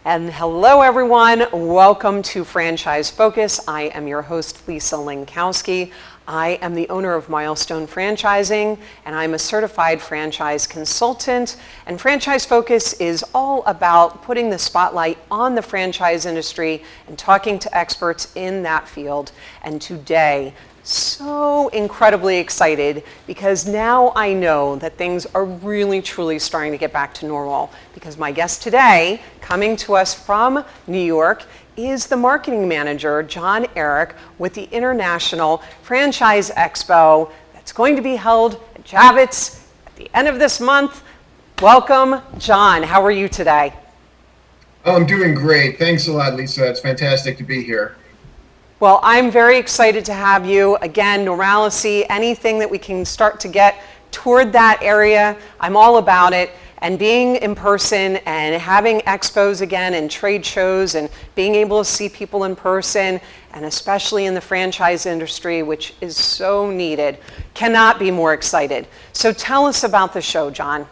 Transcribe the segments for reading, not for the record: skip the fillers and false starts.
And hello everyone, welcome to Franchise Focus. I am your host, Lisa Linkowski. I am the owner of Milestone Franchising, and I'm a certified franchise consultant. And Franchise Focus is all about putting the spotlight on the franchise industry and talking to experts in that field. And today, so incredibly excited because now I know that things are really truly starting to get back to normal, because my guest today, coming to us from New York, is the marketing manager, John Erich, with the International Franchise Expo that's going to be held at Javits at the end of this month. Welcome, John. How are you today? Oh, I'm doing great. Thanks a lot, Lisa. It's fantastic to be here. Well, I'm very excited to have you. Again, normalcy, anything that we can start to get toward that area, I'm all about it. And being in person and having expos again and trade shows and being able to see people in person, and especially in the franchise industry, which is so needed, cannot be more excited. So tell us about the show, John.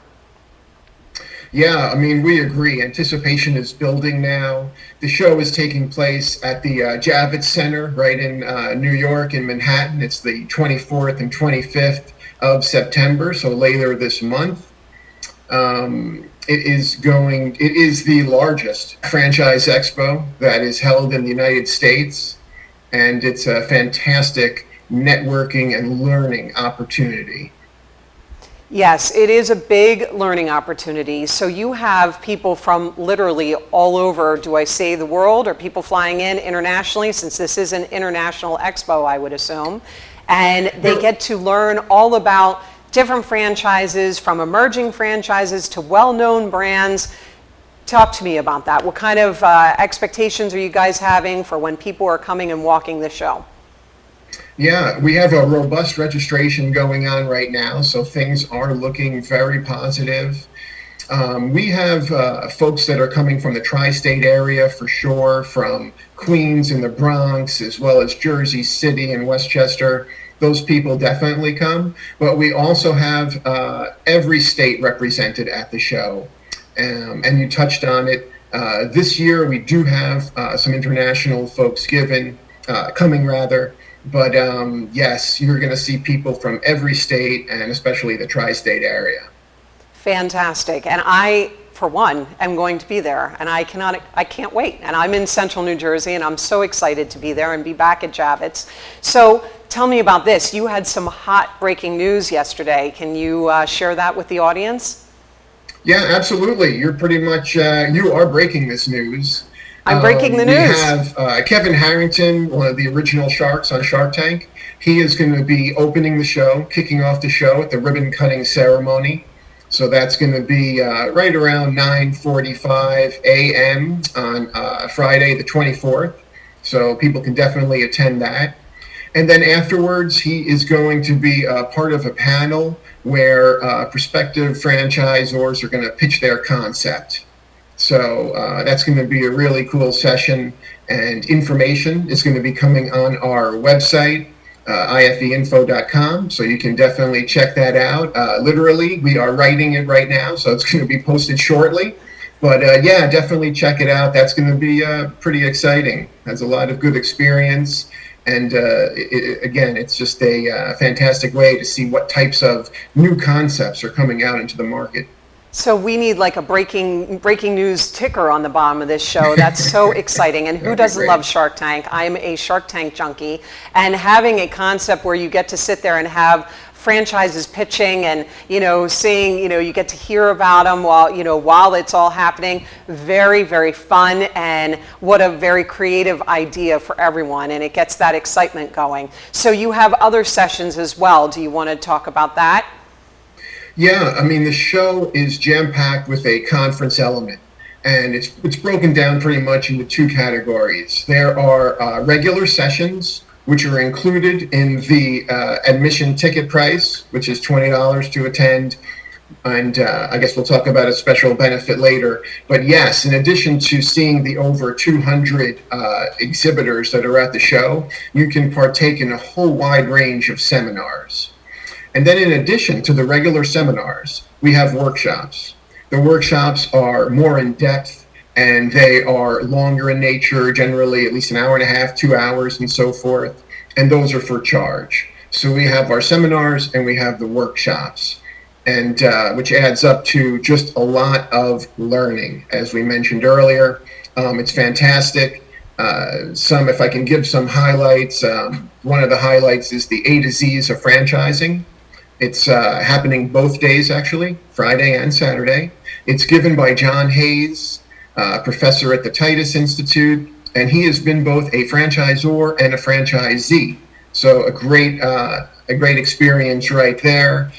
Yeah, I mean, we agree. Anticipation is building now. The show is taking place at the Javits Center right in New York in Manhattan. It's the 24th and 25th of September, so later this month. It is the largest franchise expo that is held in the United States, and it's a fantastic networking and learning opportunity. Yes, it is a big learning opportunity. So you have people from literally all over, do I say the world, or people flying in internationally, since this is an international expo, I would assume, and they get to learn all about different franchises, from emerging franchises to well-known brands. Talk to me about that. What kind of expectations are you guys having for when people are coming and walking the show? Yeah, we have a robust registration going on right now, so things are looking very positive. We have folks that are coming from the tri-state area for sure, from Queens and the Bronx, as well as Jersey City and Westchester. Those people definitely come, but we also have every state represented at the show. And you touched on it. This year we do have some international folks coming rather. But yes, you're going to see people from every state, and especially the tri-state area. Fantastic. And I, for one, am going to be there, and I can't wait. And I'm in central New Jersey, and I'm so excited to be there and be back at Javits. So tell me about this. You had some hot breaking news yesterday. Can you share that with the audience? Yeah, absolutely. You're pretty much, you are breaking this news. I'm breaking the news. We have Kevin Harrington, one of the original Sharks on Shark Tank. He is going to be opening the show, kicking off the show at the ribbon cutting ceremony. So that's going to be right around 9:45 a.m. on Friday the 24th. So people can definitely attend that. And then afterwards, he is going to be part of a panel where prospective franchisors are going to pitch their concept. So that's going to be a really cool session, and information is going to be coming on our website, ifeinfo.com, so you can definitely check that out. Literally, we are writing it right now, so it's going to be posted shortly. But yeah, definitely check it out. That's going to be pretty exciting. Has a lot of good experience. And again, it's just a fantastic way to see what types of new concepts are coming out into the market. So we need like a breaking news ticker on the bottom of this show. That's so exciting. And who doesn't love Shark Tank? I'm a Shark Tank junkie. And having a concept where you get to sit there and have franchises pitching and, seeing, you get to hear about them while it's all happening. Very, very fun, and what a very creative idea for everyone. And it gets that excitement going. So you have other sessions as well. Do you want to talk about that? Yeah, I mean, the show is jam-packed with a conference element, and it's broken down pretty much into two categories. There are regular sessions, which are included in the admission ticket price, which is $20 to attend, and I guess we'll talk about a special benefit later. But yes, in addition to seeing the over 200 exhibitors that are at the show, you can partake in a whole wide range of seminars. And then in addition to the regular seminars, we have workshops. The workshops are more in depth and they are longer in nature, generally at least an hour and a half, 2 hours, and so forth. And those are for charge. So we have our seminars and we have the workshops, and which adds up to just a lot of learning, as we mentioned earlier. It's fantastic. If I can give some highlights, one of the highlights is the A to Z's of franchising. It's happening both days, actually, Friday and Saturday. It's given by John Hayes, professor at the Titus Institute, and he has been both a franchisor and a franchisee. So a great experience right there.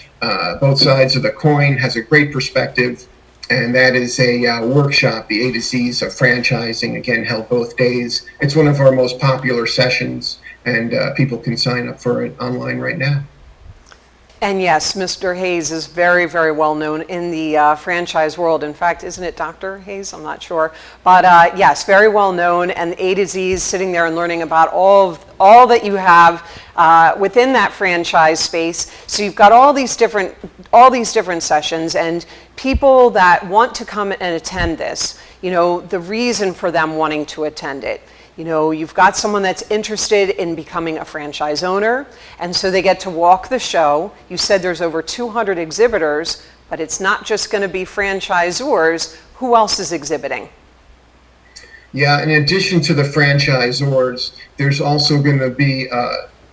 Both sides of the coin, has a great perspective. And that is a workshop, the A to Z's of franchising, again, held both days. It's one of our most popular sessions, and people can sign up for it online right now. And yes, Mr. Hayes is very, very well known in the franchise world. In fact, isn't it Dr. Hayes? I'm not sure. But yes, very well known, and A to Z's, sitting there and learning about all that you have within that franchise space. So you've got all these different sessions, and people that want to come and attend this, the reason for them wanting to attend it. You've got someone that's interested in becoming a franchise owner, and so they get to walk the show. You said there's over 200 exhibitors, but it's not just going to be franchisors. Who else is exhibiting? Yeah, in addition to the franchisors, there's also going to be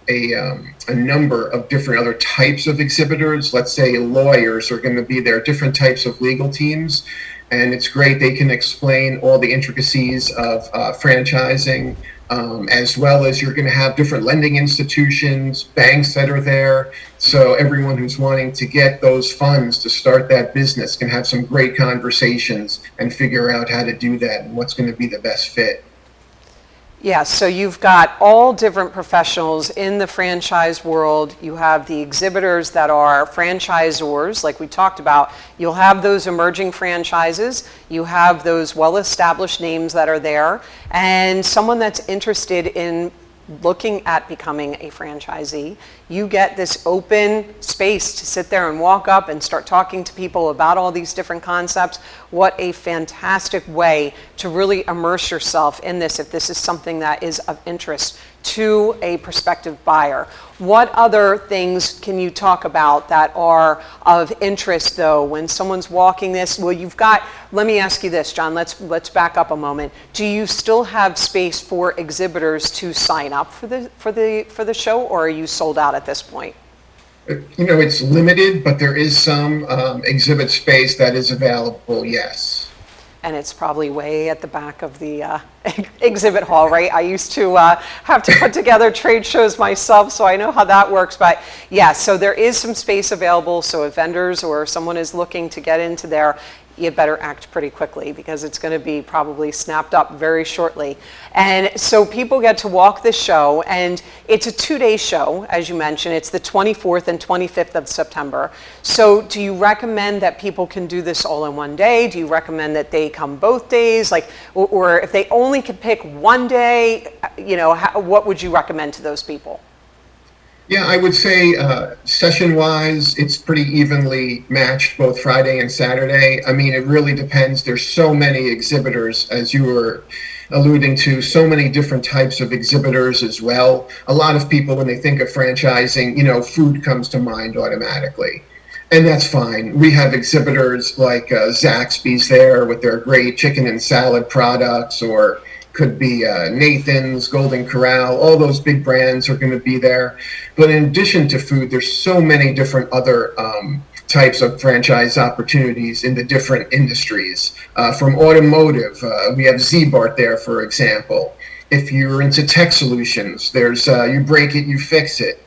a number of different other types of exhibitors. Let's say lawyers are going to be there, different types of legal teams. And it's great. They can explain all the intricacies of franchising, as well as you're going to have different lending institutions, banks that are there. So everyone who's wanting to get those funds to start that business can have some great conversations and figure out how to do that and what's going to be the best fit. Yeah, so you've got all different professionals in the franchise world. You have the exhibitors that are franchisors, like we talked about. You'll have those emerging franchises. You have those well-established names that are there. And someone that's interested in looking at becoming a franchisee, you get this open space to sit there and walk up and start talking to people about all these different concepts. What a fantastic way to really immerse yourself in this if this is something that is of interest to a prospective buyer. What other things can you talk about that are of interest, though, when someone's walking this? Well, let me ask you this, John, let's back up a moment. Do you still have space for exhibitors to sign up for the show, or are you sold out at this point? It's limited, but there is some exhibit space that is available, yes. And it's probably way at the back of the exhibit hall, right? I used to have to put together trade shows myself, so I know how that works. But yeah, so there is some space available. So if vendors or someone is looking to get into there, you better act pretty quickly because it's going to be probably snapped up very shortly. And so people get to walk the show, and it's a 2-day show, as you mentioned. It's the 24th and 25th of September. So do you recommend that people can do this all in one day? Do you recommend that they come both days? Or if they only could pick one day, what would you recommend to those people? Yeah, I would say session-wise, it's pretty evenly matched both Friday and Saturday. I mean, it really depends. There's so many exhibitors, as you were alluding to, so many different types of exhibitors as well. A lot of people, when they think of franchising, food comes to mind automatically. And that's fine. We have exhibitors like Zaxby's there with their great chicken and salad products, or could be Nathan's, Golden Corral, all those big brands are going to be there. But in addition to food, there's so many different other types of franchise opportunities in the different industries. From automotive, we have Z-Bart there, for example. If you're into tech solutions, there's you break it, you fix it.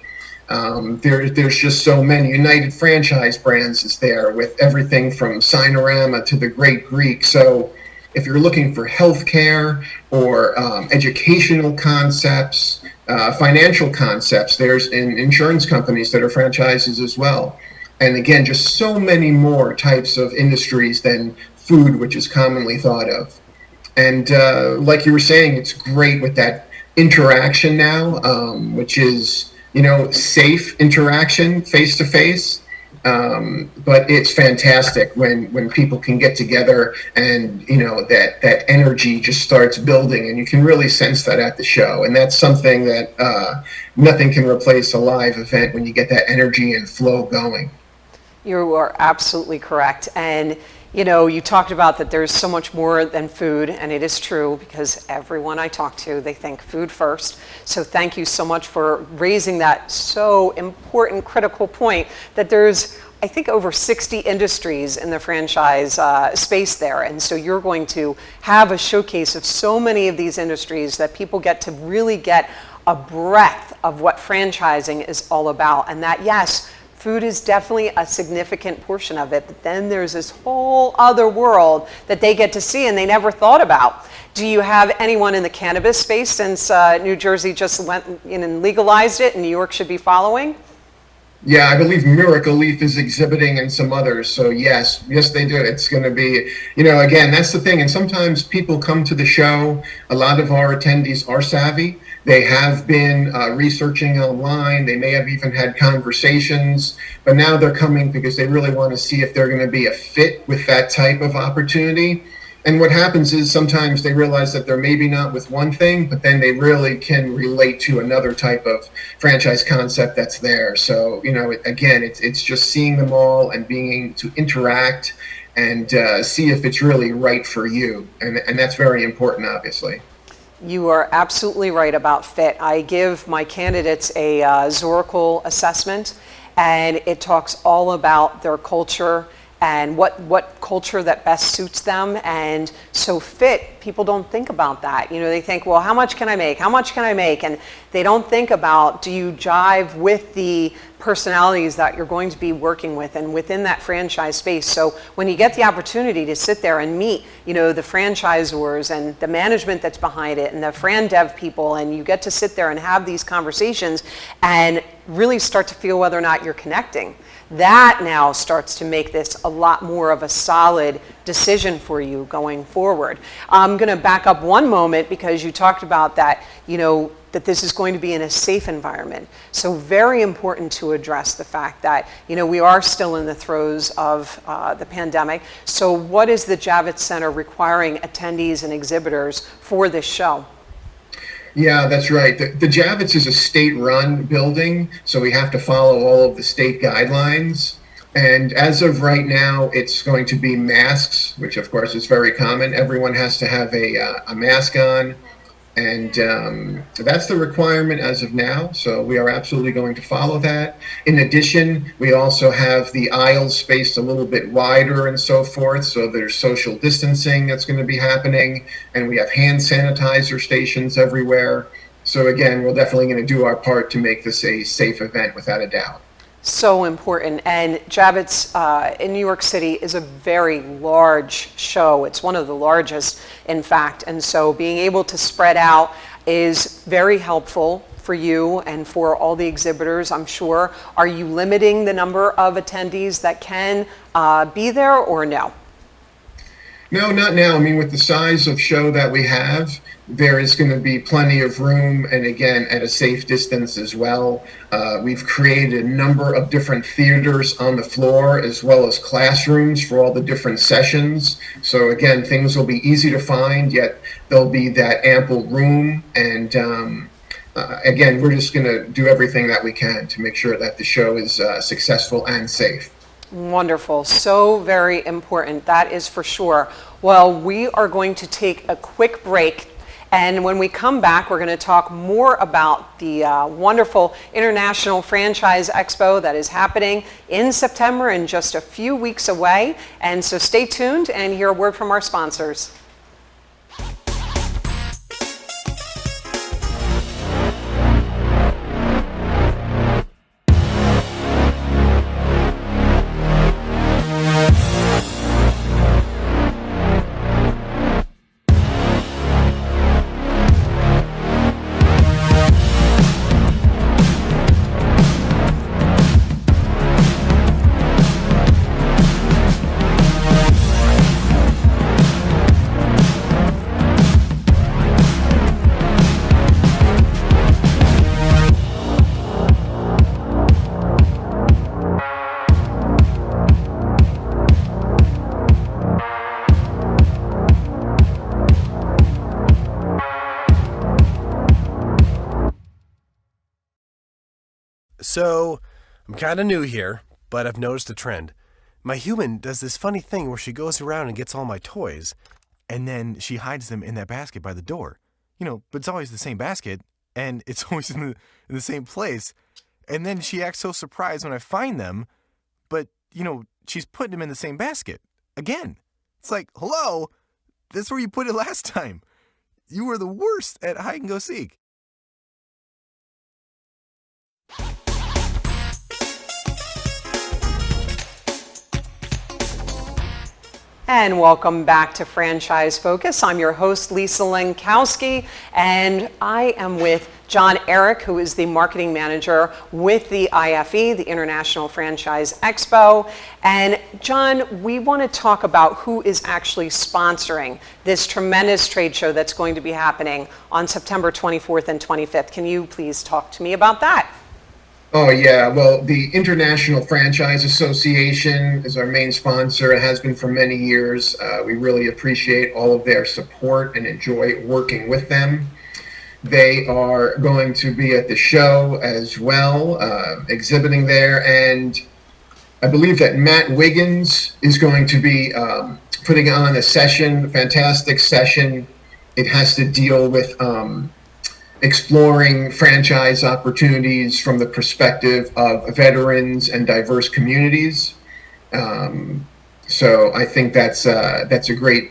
There's just so many. United Franchise Brands is there with everything from Sinorama to the Great Greek. So if you're looking for healthcare or educational concepts, financial concepts, there's insurance companies that are franchises as well. And again, just so many more types of industries than food, which is commonly thought of. And like you were saying, it's great with that interaction now, which is, safe interaction face-to-face. But it's fantastic when people can get together and, that energy just starts building, and you can really sense that at the show. And that's something that nothing can replace a live event when you get that energy and flow going. You are absolutely correct. And you talked about that there's so much more than food, and it is true, because everyone I talk to, they think food first. So thank you so much for raising that so important, critical point that there's, I think, over 60 industries in the franchise space there. And so you're going to have a showcase of so many of these industries that people get to really get a breadth of what franchising is all about. And that, yes, food is definitely a significant portion of it, but then there's this whole other world that they get to see and they never thought about. Do you have anyone in the cannabis space, since New Jersey just went in and legalized it and New York should be following? Yeah, I believe Miracle Leaf is exhibiting and some others. So yes, they do. It's going to be, again, that's the thing. And sometimes people come to the show. A lot of our attendees are savvy. They have been researching online. They may have even had conversations, but now they're coming because they really want to see if they're going to be a fit with that type of opportunity. And what happens is sometimes they realize that they're maybe not with one thing, but then they really can relate to another type of franchise concept that's there. So, again, it's just seeing them all and being to interact and see if it's really right for you. And that's very important, obviously. You are absolutely right about fit. I give my candidates a Zoracle assessment, and it talks all about their culture and what culture that best suits them. And so fit, people don't think about that. They think, well, how much can I make? How much can I make? And they don't think about, do you jive with the personalities that you're going to be working with and within that franchise space? So when you get the opportunity to sit there and meet, the franchisors and the management that's behind it and the fran dev people, and you get to sit there and have these conversations and really start to feel whether or not you're connecting, that now starts to make this a lot more of a solid decision for you going forward. I'm going to back up one moment, because you talked about that, that this is going to be in a safe environment. So very important to address the fact that, we are still in the throes of the pandemic. So what is the Javits Center requiring attendees and exhibitors for this show? Yeah, that's right. The Javits is a state-run building, so we have to follow all of the state guidelines. And as of right now, it's going to be masks, which of course is very common. Everyone has to have a mask on. And that's the requirement as of now. So we are absolutely going to follow that. In addition, we also have the aisles spaced a little bit wider and so forth. So there's social distancing that's going to be happening. And we have hand sanitizer stations everywhere. So again, we're definitely going to do our part to make this a safe event without a doubt. So important. And Javits in New York City is a very large show. It's one of the largest, in fact. And so being able to spread out is very helpful for you and for all the exhibitors, I'm sure. Are you limiting the number of attendees that can be there, or no? No, not now. I mean, with the size of show that we have, there is going to be plenty of room, and again, at a safe distance as well. We've created a number of different theaters on the floor, as well as classrooms for all the different sessions. So again, things will be easy to find, yet there'll be that ample room. And again, we're just going to do everything that we can to make sure that the show is successful and safe. Wonderful. So very important. That is for sure. Well, we are going to take a quick break. And when we come back, we're going to talk more about the wonderful International Franchise Expo that is happening in September and just a few weeks away. And so stay tuned and hear a word from our sponsors. So, I'm kind of new here, but I've noticed a trend. My human does this funny thing where she goes around and gets all my toys, and then she hides them in that basket by the door. But it's always the same basket, and it's always in the same place. And then she acts so surprised when I find them, but, she's putting them in the same basket. Again. It's like, hello? That's where you put it last time. You were the worst at hide and go seek. And welcome back to Franchise Focus. I'm your host, Lisa Lenkowski, and I am with John Erich, who is the marketing manager with the IFE, the International Franchise Expo. And John, we want to talk about who is actually sponsoring this tremendous trade show that's going to be happening on September 24th and 25th. Can you please talk to me about that? Oh, yeah. Well, the International Franchise Association is our main sponsor. It has been for many years. We really appreciate all of their support and enjoy working with them. They are going to be at the show as well, exhibiting there. And I believe that Matt Wiggins is going to be putting on a session, a fantastic session. It has to deal with exploring franchise opportunities from the perspective of veterans and diverse communities. So I think that's a great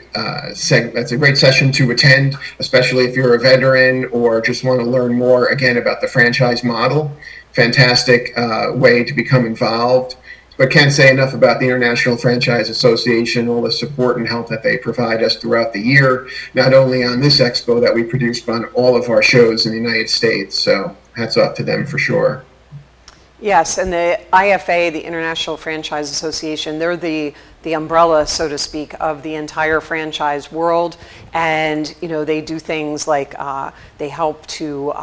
session to attend, especially if you're a veteran or just want to learn more again about the franchise model. Fantastic way to become involved. But can't say enough about the International Franchise Association, all the support and help that they provide us throughout the year, not only on this expo that we produce, but on all of our shows in the United States. So hats off to them for sure. Yes, and the IFA, the International Franchise Association, they're the umbrella, so to speak, of the entire franchise world. And, they do things like they help to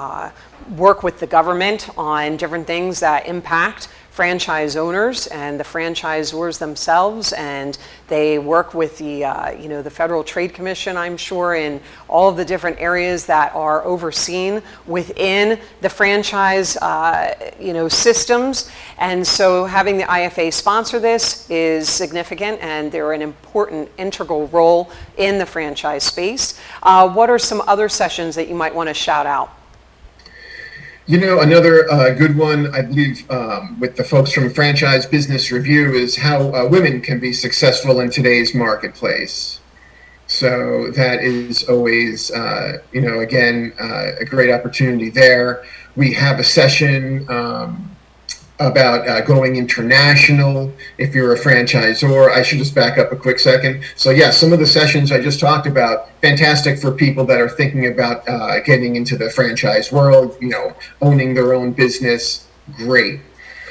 work with the government on different things that impact franchise owners and the franchisors themselves, and they work with the the Federal Trade Commission, I'm sure, in all of the different areas that are overseen within the franchise systems. And so having the IFA sponsor this is significant, and they're an important integral role in the franchise space. What are some other sessions that you might want to shout out? Another good one, I believe, with the folks from Franchise Business Review is how women can be successful in today's marketplace. So that is always, again, a great opportunity there. We have a session about going international if you're a franchisor. I should just back up a quick second. So yeah, some of the sessions I just talked about, fantastic for people that are thinking about getting into the franchise world, owning their own business, great.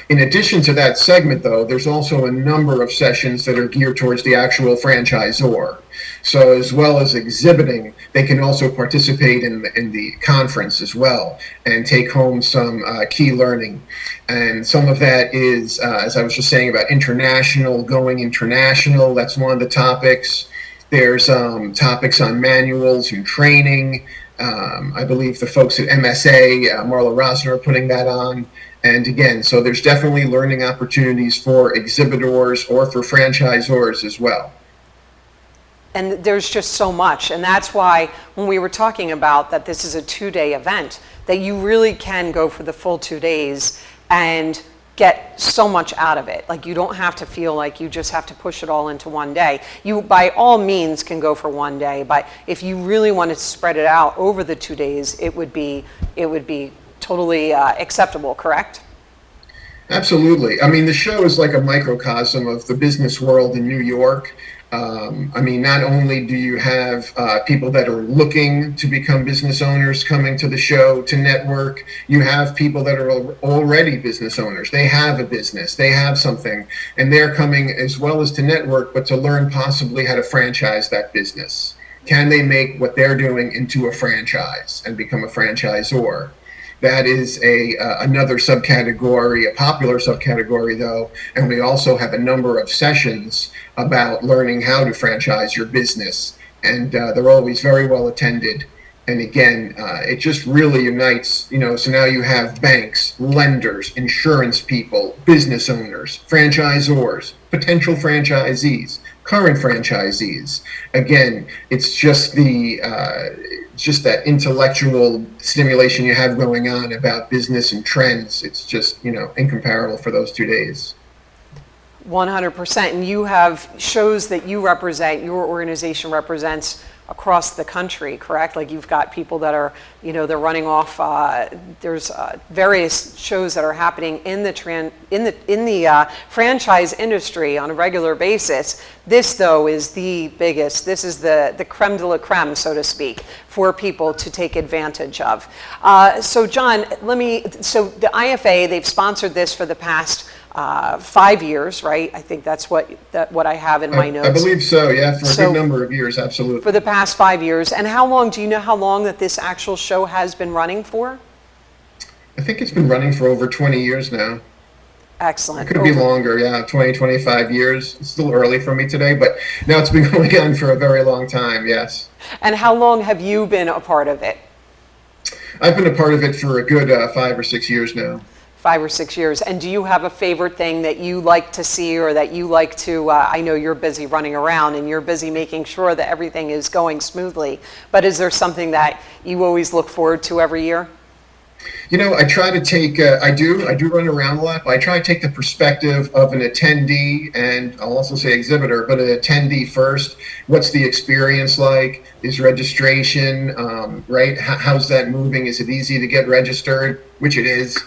In addition to that segment, though, there's also a number of sessions that are geared towards the actual franchisor. So as well as exhibiting, they can also participate in the conference as well and take home some key learning. And some of that is, as I was just saying, about going international. That's one of the topics. There's topics on manuals and training. I believe the folks at MSA, Marla Rosner, are putting that on. And again, so there's definitely learning opportunities for exhibitors or for franchisors as well. And there's just so much. And that's why when we were talking about that this is a 2-day event, that you really can go for the full 2 days and get so much out of it. Like, you don't have to feel like you just have to push it all into one day. You, by all means, can go for one day, but if you really wanted to spread it out over the 2 days, it would be totally acceptable, correct? Absolutely. I mean, the show is like a microcosm of the business world in New York. Not only do you have people that are looking to become business owners coming to the show to network, you have people that are already business owners. They have a business, they have something, and they're coming as well as to network, but to learn possibly how to franchise that business. Can they make what they're doing into a franchise and become a franchisor? That is another subcategory, a popular subcategory though, and we also have a number of sessions about learning how to franchise your business, and they're always very well attended. And again, it just really unites, so now you have banks, lenders, insurance people, business owners, franchisors, potential franchisees, current franchisees. Again, it's just just that intellectual stimulation you have going on about business and trends. It's just, incomparable for those 2 days. 100%. And you have shows that you represent, your organization represents across the country, correct? Like you've got people that are, they're running off. There's various shows that are happening in the franchise industry on a regular basis. This, though, is the biggest. This is the creme de la creme, so to speak, for people to take advantage of. So, John, so the IFA, they've sponsored this for the past 5 years, right? I think that's what I have in my notes. I believe so, yeah, for a good number of years, absolutely. For the past 5 years. And do you know how long that this actual show has been running for? I think it's been running for over 20 years now. Excellent. It could be longer, yeah, 20, 25 years. It's still early for me today, but now it's been going on for a very long time, yes. And how long have you been a part of it? I've been a part of it for a good 5 or 6 years now. 5 or 6 years. And do you have a favorite thing that you like to see or that you like to, I know you're busy running around and you're busy making sure that everything is going smoothly, but is there something that you always look forward to every year? I try to take, I do run around a lot, but I try to take the perspective of an attendee, and I'll also say exhibitor, but an attendee first. What's the experience like? Is registration, right? How's that moving? Is it easy to get registered? Which it is.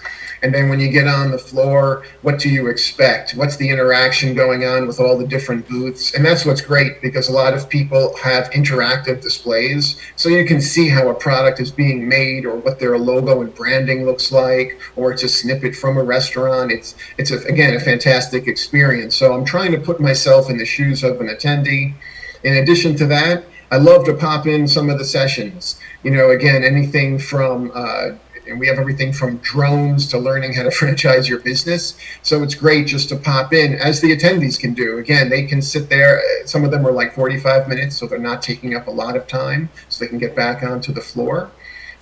And then when you get on the floor, what do you expect? What's the interaction going on with all the different booths? And that's what's great, because a lot of people have interactive displays, so you can see how a product is being made or what their logo and branding looks like, or it's a snippet from a restaurant. It's again, a fantastic experience. So I'm trying to put myself in the shoes of an attendee. In addition to that, I love to pop in some of the sessions. Again, anything from and we have everything from drones to learning how to franchise your business. So it's great just to pop in, as the attendees can do. Again, they can sit there. Some of them are like 45 minutes, so they're not taking up a lot of time, so they can get back onto the floor.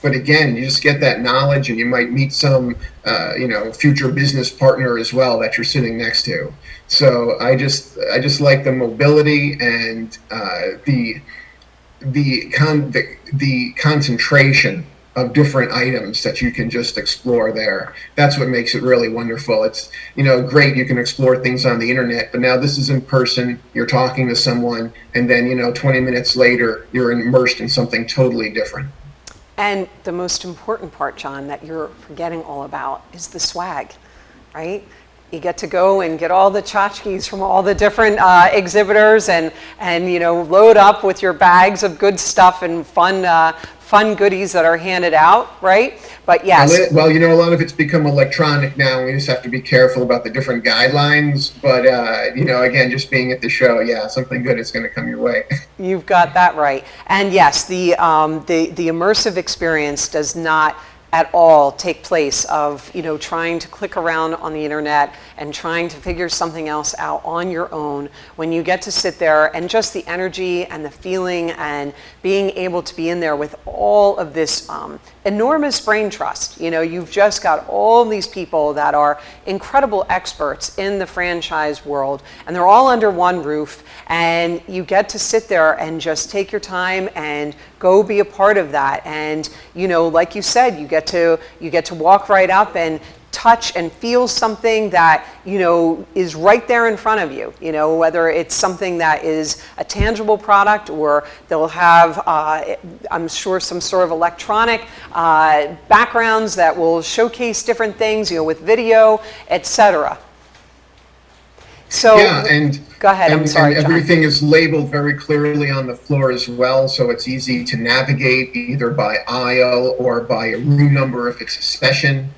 But again, you just get that knowledge, and you might meet some, future business partner as well that you're sitting next to. So I just like the mobility and the concentration of different items that you can just explore there. That's what makes it really wonderful. It's, great, you can explore things on the internet, but now this is in person, you're talking to someone, and then, 20 minutes later, you're immersed in something totally different. And the most important part, John, that you're forgetting all about is the swag, right? You get to go and get all the tchotchkes from all the different exhibitors and load up with your bags of good stuff and fun goodies that are handed out, right? But yes. Well, a lot of it's become electronic now, and we just have to be careful about the different guidelines. But, again, just being at the show, yeah, something good is going to come your way. You've got that right. And yes, the immersive experience does not at all take place of, trying to click around on the internet and trying to figure something else out on your own. When you get to sit there and just the energy and the feeling and being able to be in there with all of this enormous brain trust. You've just got all these people that are incredible experts in the franchise world, and they're all under one roof, and you get to sit there and just take your time and go be a part of that. And like you said, you get to walk right up and touch and feel something that is right there in front of you, whether it's something that is a tangible product, or they'll have I'm sure some sort of electronic backgrounds that will showcase different things, with video, etc. So yeah, and go ahead. I'm sorry, and John. everything is labeled very clearly on the floor as well, so it's easy to navigate either by aisle or by a room number if it's a session.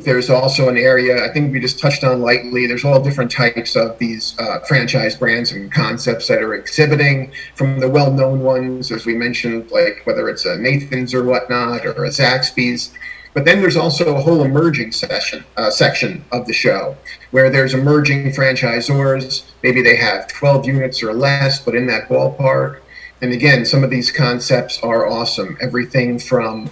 There's also an area, I think we just touched on lightly, there's all different types of these franchise brands and concepts that are exhibiting, from the well-known ones, as we mentioned, like whether it's a Nathan's or whatnot, or a Zaxby's. But then there's also a whole emerging section of the show, where there's emerging franchisors. Maybe they have 12 units or less, but in that ballpark. And again, some of these concepts are awesome. Everything from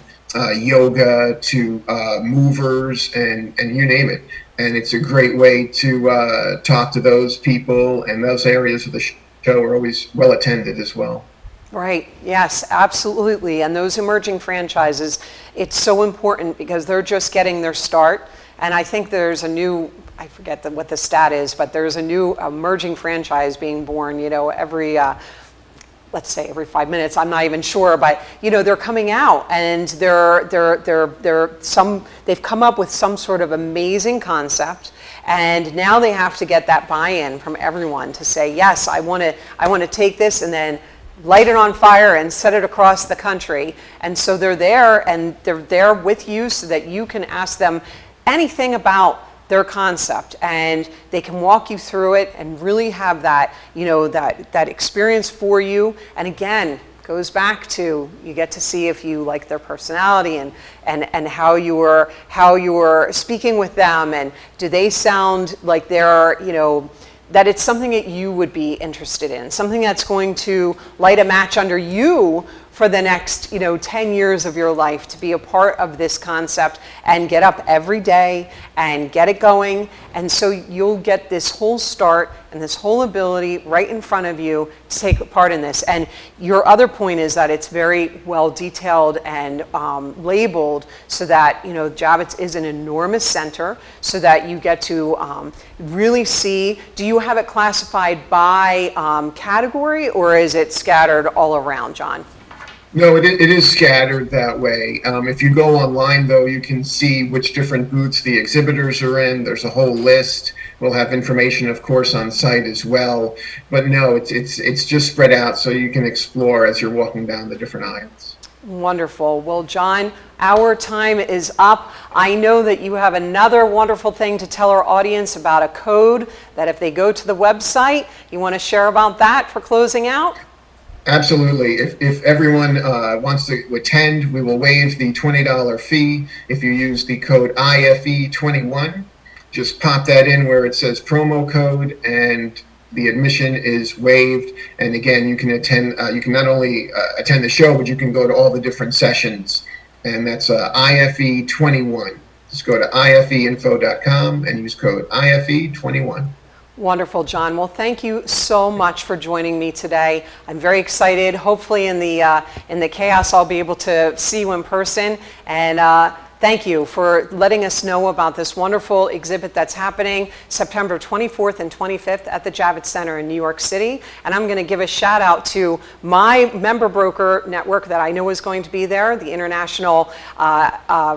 yoga to movers and you name it. And it's a great way to talk to those people, and those areas of the show are always well attended as well. Right. Yes, absolutely. And those emerging franchises, it's so important because they're just getting their start. And I think there's a new, I forget what the stat is, but there's a new emerging franchise being born, every, let's say every 5 minutes. I'm not even sure, but they're coming out, and they've come up with some sort of amazing concept. And now they have to get that buy-in from everyone to say, yes, I want to take this and then light it on fire and set it across the country. And so they're there with you so that you can ask them anything about their concept, and they can walk you through it and really have that, that experience for you. And again, goes back to, you get to see if you like their personality and how you're speaking with them, and do they sound like they're, that it's something that you would be interested in, something that's going to light a match under you for the next 10 years of your life, to be a part of this concept and get up every day and get it going. And so you'll get this whole start and this whole ability right in front of you to take part in this. And your other point is that it's very well detailed and labeled, so that Javits is an enormous center, so that you get to really see. Do you have it classified by category, or is it scattered all around, John? No, it is scattered that way. If you go online, though, you can see which different booths the exhibitors are in. There's a whole list. We'll have information, of course, on site as well. But no, it's just spread out so you can explore as you're walking down the different aisles. Wonderful. Well, John, our time is up. I know that you have another wonderful thing to tell our audience about, a code that if they go to the website, you want to share about that for closing out? Absolutely. If everyone wants to attend, we will waive the $20 fee if you use the code IFE21. Just pop that in where it says promo code, and the admission is waived. And again, you can attend. You can not only attend the show, but you can go to all the different sessions. And that's IFE21. Just go to ifeinfo.com and use code IFE21. Wonderful, John. Well, thank you so much for joining me today. I'm very excited. Hopefully in the chaos, I'll be able to see you in person. And thank you for letting us know about this wonderful exhibit that's happening September 24th and 25th at the Javits Center in New York City. And I'm going to give a shout out to my member broker network that I know is going to be there, the International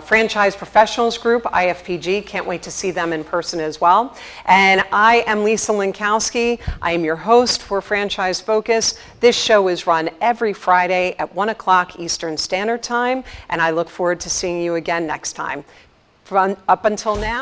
Franchise Professionals Group, IFPG. Can't wait to see them in person as well. And I am Lisa Linkowski. I am your host for Franchise Focus. This show is run every Friday at 1 o'clock Eastern Standard Time, and I look forward to seeing you again next time. Up until now,